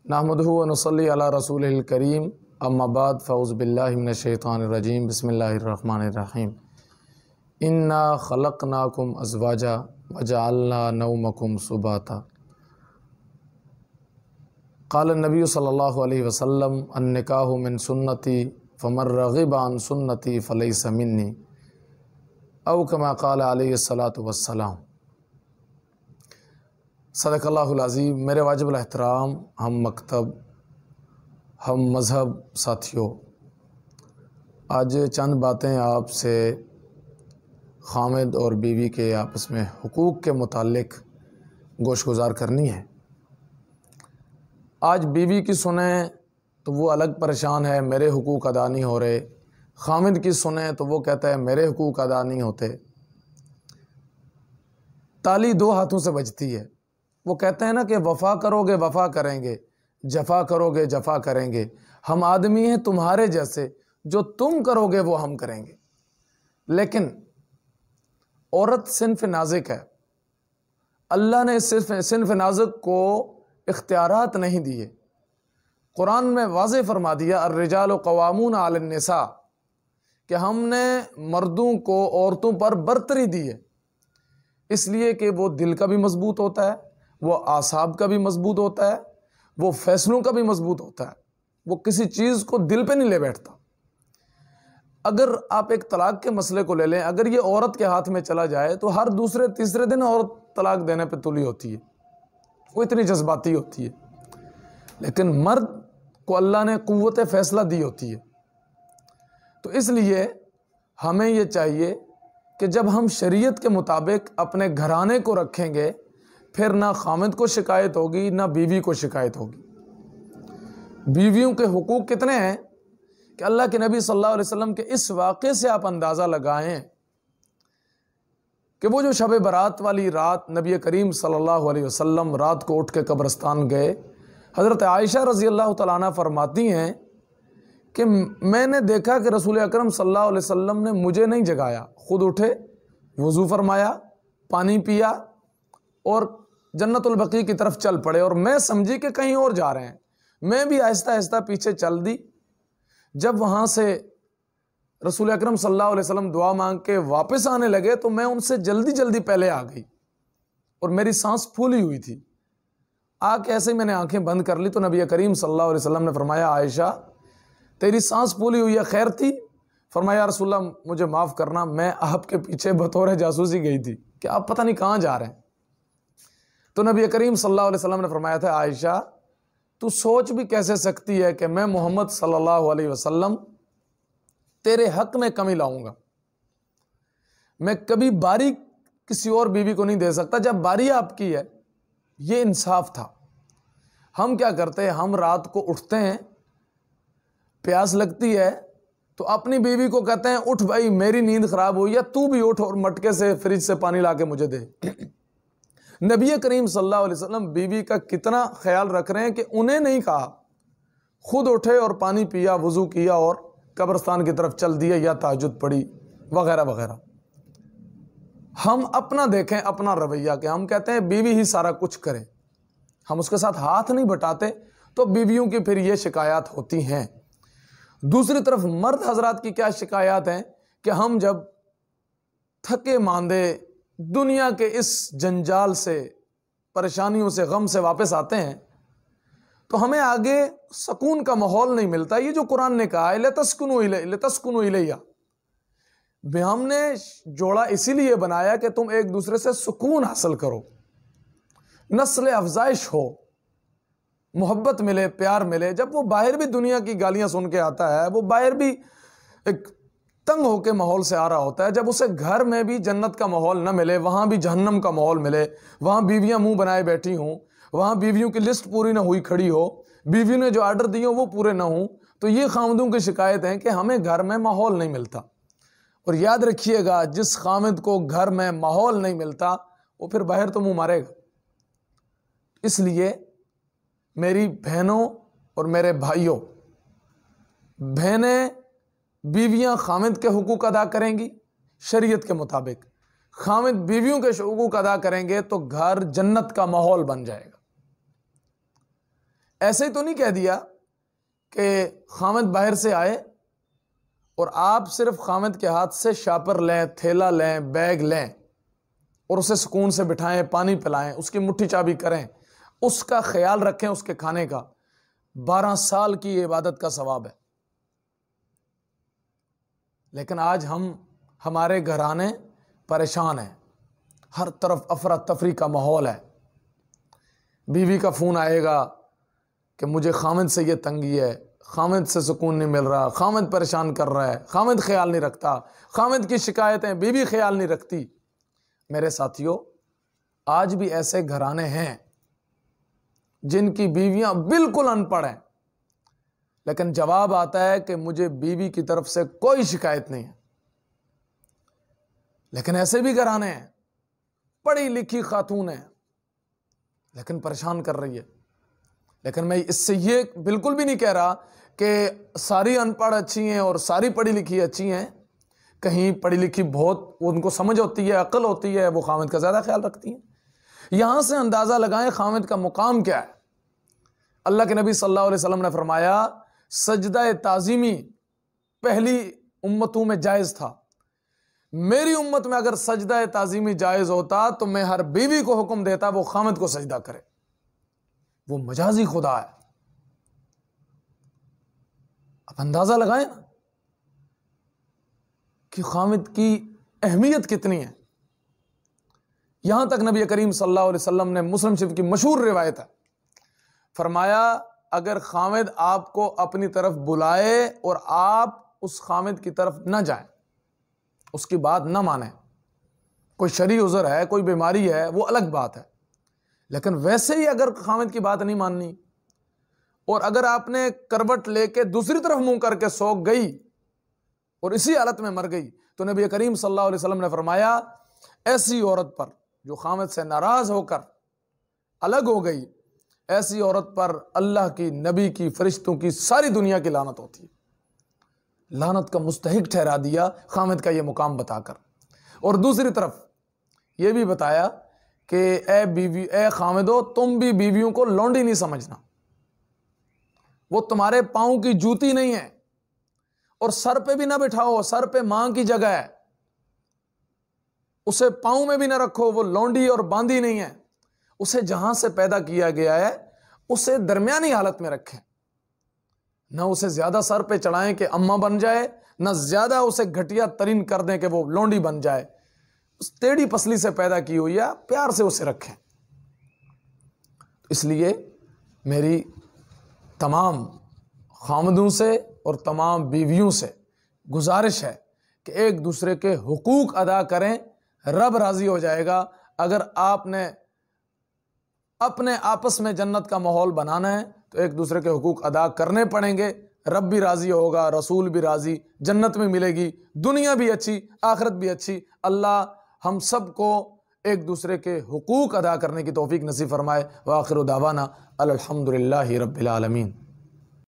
نحمدہ و نصلی علی رسول الکریم اما بعد فاعوذ باللہ من الشیطان الرجیم بسم اللہ الرحمن الرحیم انا خلقناکم ازواجا وجعلنا نومکم سباتا قال النبی صلی اللہ علیہ وسلم النکاح من سنتی فمن رغب عن سنتی فلیس منی او کما قال علیہ الصلاۃ والسلام۔ صدق اللہ العظیم۔ میرے واجب الاحترام ہم مکتب، ہم مذہب ساتھیوں، آج چند باتیں آپ سے خامد اور بیوی کے آپس میں حقوق کے متعلق گوش گزار کرنی ہے۔ آج بیوی کی سنیں تو وہ الگ پریشان ہے، میرے حقوق ادا نہیں ہو رہے، خامد کی سنیں تو وہ کہتا ہے میرے حقوق ادا نہیں ہوتے۔ تالی دو ہاتھوں سے بجتی ہے۔ وہ کہتے ہیں نا کہ وفا کرو گے وفا کریں گے، جفا کرو گے جفا کریں گے، ہم آدمی ہیں تمہارے جیسے، جو تم کرو گے وہ ہم کریں گے۔ لیکن عورت صنف نازک ہے، اللہ نے صنف نازک کو اختیارات نہیں دیے۔ قرآن میں واضح فرما دیا الرجال قوامون علی النساء، کہ ہم نے مردوں کو عورتوں پر برتری دی ہے، اس لیے کہ وہ دل کا بھی مضبوط ہوتا ہے، وہ اعصاب کا بھی مضبوط ہوتا ہے، وہ فیصلوں کا بھی مضبوط ہوتا ہے، وہ کسی چیز کو دل پہ نہیں لے بیٹھتا۔ اگر آپ ایک طلاق کے مسئلے کو لے لیں، اگر یہ عورت کے ہاتھ میں چلا جائے تو ہر دوسرے تیسرے دن عورت طلاق دینے پہ تلی ہوتی ہے، وہ اتنی جذباتی ہوتی ہے۔ لیکن مرد کو اللہ نے قوت فیصلہ دی ہوتی ہے، تو اس لیے ہمیں یہ چاہیے کہ جب ہم شریعت کے مطابق اپنے گھرانے کو رکھیں گے، پھر نہ خامد کو شکایت ہوگی نہ بیوی کو شکایت ہوگی۔ بیویوں کے حقوق کتنے ہیں کہ اللہ کے نبی صلی اللہ علیہ وسلم کے اس واقعے سے آپ اندازہ لگائیں کہ وہ جو شب برات والی رات نبی کریم صلی اللہ علیہ وسلم رات کو اٹھ کے قبرستان گئے، حضرت عائشہ رضی اللہ تعالیٰ عنہ فرماتی ہیں کہ میں نے دیکھا کہ رسول اکرم صلی اللہ علیہ وسلم نے مجھے نہیں جگایا، خود اٹھے، وضو فرمایا، پانی پیا اور جنت البقیع کی طرف چل پڑے، اور میں سمجھی کہ کہیں اور جا رہے ہیں، میں بھی آہستہ آہستہ پیچھے چل دی۔ جب وہاں سے رسول اکرم صلی اللہ علیہ وسلم دعا مانگ کے واپس آنے لگے تو میں ان سے جلدی جلدی پہلے آ گئی، اور میری سانس پھولی ہوئی تھی۔ آ کے ایسے ہی میں نے آنکھیں بند کر لی تو نبی کریم صلی اللہ علیہ وسلم نے فرمایا عائشہ تیری سانس پھولی ہوئی ہے، خیر تھی؟ فرمایا یا رسول اللہ مجھے معاف کرنا، میں آپ کے پیچھے بطور جاسوسی گئی تھی کہ آپ پتہ نہیں کہاں جا رہے ہیں۔ تو نبی کریم صلی اللہ علیہ وسلم نے فرمایا تھا عائشہ تو سوچ بھی کیسے سکتی ہے کہ میں محمد صلی اللہ علیہ وسلم تیرے حق میں کمی لاؤں گا؟ میں کبھی باری کسی اور بیوی کو نہیں دے سکتا، جب باری آپ کی ہے۔ یہ انصاف تھا۔ ہم کیا کرتے ہیں، ہم رات کو اٹھتے ہیں، پیاس لگتی ہے تو اپنی بیوی کو کہتے ہیں اٹھ بھائی میری نیند خراب ہوئی ہے، تو بھی اٹھ اور مٹکے سے فریج سے پانی لا کے مجھے دے۔ نبی کریم صلی اللہ علیہ وسلم بیوی کا کتنا خیال رکھ رہے ہیں کہ انہیں نہیں کہا، خود اٹھے اور پانی پیا، وضو کیا اور قبرستان کی طرف چل دیا یا تہجد پڑھی وغیرہ وغیرہ۔ ہم اپنا دیکھیں، اپنا رویہ، کہ ہم کہتے ہیں بیوی ہی سارا کچھ کرے، ہم اس کے ساتھ ہاتھ نہیں بٹاتے، تو بیویوں کی پھر یہ شکایات ہوتی ہیں۔ دوسری طرف مرد حضرات کی کیا شکایات ہیں کہ ہم جب تھکے ماندے دنیا کے اس جنجال سے، پریشانیوں سے، غم سے واپس آتے ہیں تو ہمیں آگے سکون کا ماحول نہیں ملتا۔ یہ جو قرآن نے کہا ہے لِتَسْكُنُوا إِلَيْهَا، ہم نے جوڑا اسی لیے بنایا کہ تم ایک دوسرے سے سکون حاصل کرو، نسل افزائش ہو، محبت ملے، پیار ملے۔ جب وہ باہر بھی دنیا کی گالیاں سن کے آتا ہے، وہ باہر بھی ایک تنگ ہو کے ماحول سے آ رہا ہوتا ہے، جب اسے گھر میں بھی جنت کا ماحول نہ ملے، وہاں بھی جہنم کا ماحول ملے، وہاں بیویاں منہ بنائے بیٹھی ہوں، وہاں بیویوں کی لسٹ پوری نہ ہوئی کھڑی ہو، بیویوں نے جو آرڈر دیے وہ پورے نہ ہوں، تو یہ خامدوں کی شکایت ہے کہ ہمیں گھر میں ماحول نہیں ملتا۔ اور یاد رکھیے گا جس خامد کو گھر میں ماحول نہیں ملتا وہ پھر باہر تو منہ مارے گا۔ اس لیے میری بہنوں اور میرے بھائیوں، بہنیں بیویاں خامد کے حقوق ادا کریں گی شریعت کے مطابق، خامد بیویوں کے حقوق ادا کریں گے تو گھر جنت کا ماحول بن جائے گا۔ ایسے ہی تو نہیں کہہ دیا کہ خامد باہر سے آئے اور آپ صرف خامد کے ہاتھ سے شاپر لیں، تھیلا لیں، بیگ لیں اور اسے سکون سے بٹھائیں، پانی پلائیں، اس کی مٹھی چابی کریں، اس کا خیال رکھیں، اس کے کھانے کا 12 سال کی عبادت کا ثواب ہے۔ لیکن آج ہمارے گھرانے پریشان ہیں، ہر طرف افراتفری کا ماحول ہے۔ بیوی کا فون آئے گا کہ مجھے خامد سے یہ تنگی ہے، خامد سے سکون نہیں مل رہا، خامد پریشان کر رہا ہے، خامد خیال نہیں رکھتا، خامد کی شکایتیں بیوی خیال نہیں رکھتی۔ میرے ساتھیوں، آج بھی ایسے گھرانے ہیں جن کی بیویاں بالکل ان پڑھ ہیں، لیکن جواب آتا ہے کہ مجھے بیوی کی طرف سے کوئی شکایت نہیں ہے۔ لیکن ایسے بھی گھرانے ہیں، پڑھی لکھی خاتون ہیں لیکن پریشان کر رہی ہے۔ لیکن میں اس سے یہ بالکل بھی نہیں کہہ رہا کہ ساری ان پڑھ اچھی ہیں اور ساری پڑھی لکھی اچھی ہیں۔ کہیں پڑھی لکھی بہت ان کو سمجھ ہوتی ہے، عقل ہوتی ہے، وہ خامد کا زیادہ خیال رکھتی ہیں۔ یہاں سے اندازہ لگائیں خامد کا مقام کیا ہے۔ اللہ کے نبی صلی اللہ علیہ وسلم نے فرمایا سجدہ تعظیمی پہلی امتوں میں جائز تھا، میری امت میں اگر سجدہ تعظیمی جائز ہوتا تو میں ہر بیوی کو حکم دیتا وہ خامد کو سجدہ کرے۔ وہ مجازی خدا ہے۔ اب اندازہ لگائیں نا کہ خامد کی اہمیت کتنی ہے۔ یہاں تک نبی کریم صلی اللہ علیہ وسلم نے مسلم شریف کی مشہور روایت ہے، فرمایا اگر خامد آپ کو اپنی طرف بلائے اور آپ اس خامد کی طرف نہ جائیں، اس کی بات نہ مانیں، کوئی شرعی عذر ہے، کوئی بیماری ہے، وہ الگ بات ہے، لیکن ویسے ہی اگر خامد کی بات نہیں ماننی اور اگر آپ نے کروٹ لے کے دوسری طرف منہ کر کے سو گئی اور اسی حالت میں مر گئی تو نبی کریم صلی اللہ علیہ وسلم نے فرمایا ایسی عورت پر جو خامد سے ناراض ہو کر الگ ہو گئی، ایسی عورت پر اللہ کی، نبی کی، فرشتوں کی، ساری دنیا کی لعنت ہوتی ہے۔ لعنت کا مستحق ٹھہرا دیا خامد کا یہ مقام بتا کر۔ اور دوسری طرف یہ بھی بتایا کہ اے خامدو، تم بھی بیویوں کو لونڈی نہیں سمجھنا، وہ تمہارے پاؤں کی جوتی نہیں ہے، اور سر پہ بھی نہ بٹھاؤ، سر پہ ماں کی جگہ ہے، اسے پاؤں میں بھی نہ رکھو، وہ لونڈی اور باندھی نہیں ہے، اسے جہاں سے پیدا کیا گیا ہے اسے درمیانی حالت میں رکھیں، نہ اسے زیادہ سر پہ چڑھائیں کہ اماں بن جائے، نہ زیادہ اسے گھٹیا ترین کر دیں کہ وہ لونڈی بن جائے۔ اس ٹیڑھی پسلی سے پیدا کی ہوئی ہے، پیار سے اسے رکھیں۔ اس لیے میری تمام خامدوں سے اور تمام بیویوں سے گزارش ہے کہ ایک دوسرے کے حقوق ادا کریں، رب راضی ہو جائے گا۔ اگر آپ نے اپنے آپس میں جنت کا ماحول بنانا ہے تو ایک دوسرے کے حقوق ادا کرنے پڑیں گے، رب بھی راضی ہوگا، رسول بھی راضی، جنت میں ملے گی، دنیا بھی اچھی، آخرت بھی اچھی۔ اللہ ہم سب کو ایک دوسرے کے حقوق ادا کرنے کی توفیق نصیب فرمائے۔ وآخر دعوانا الحمدللہ رب العالمین۔